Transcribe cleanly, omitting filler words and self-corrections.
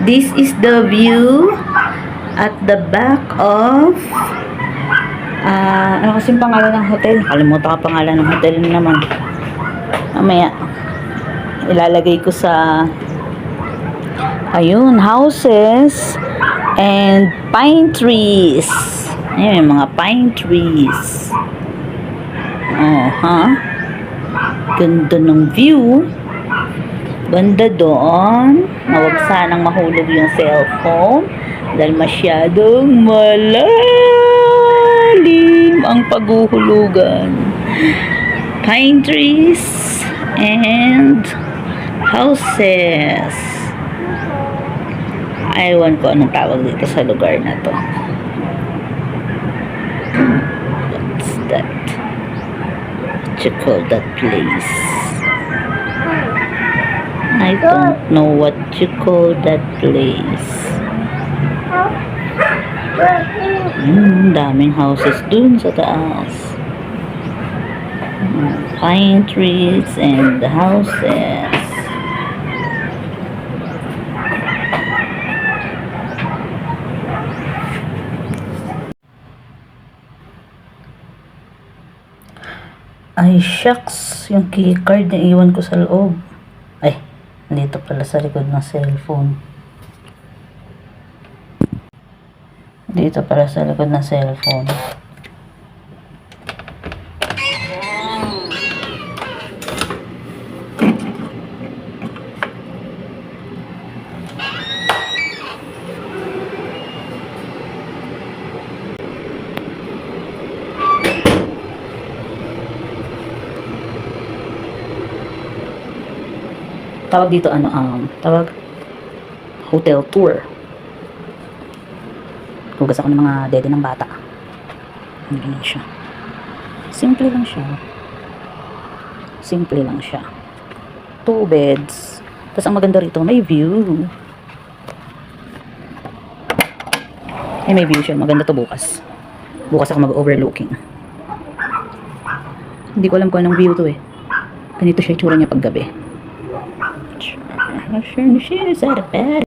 This is the view at the back of ano kasing pangalan ng hotel? Nakalimutan ka pangalan ng hotel naman. Mamaya ilalagay ko sa ayun, houses and pine trees. Ayun, mga pine trees. Oh, ha? Ganda ng view. Banda doon. Huwag sanang mahulog yung cellphone dahil masyadong malalim ang paghuhulugan. Pine trees and houses. Ewan ko anong tawag dito sa lugar na to. What's that? What you call that place? I don't know what you call that place. Daming houses dun sa taas. Pine trees and the houses. Ay, shucks. Yung keycard na iwan ko sa loob. Ay, dito pala sa likod ng cellphone. Dito pala sa likod ng cellphone. Tawag dito tawag hotel tour. Hugas ako ng mga dede ng bata. Ganyan siya. Simple lang siya. Simple lang siya. 2 beds. Tapos ang maganda rito, may view. May view siya. Maganda to bukas. Bukas ako mag-overlooking. Hindi ko alam kung anong view to eh. Ganito siya itsura niya paggabi. Sure, siya sa bed.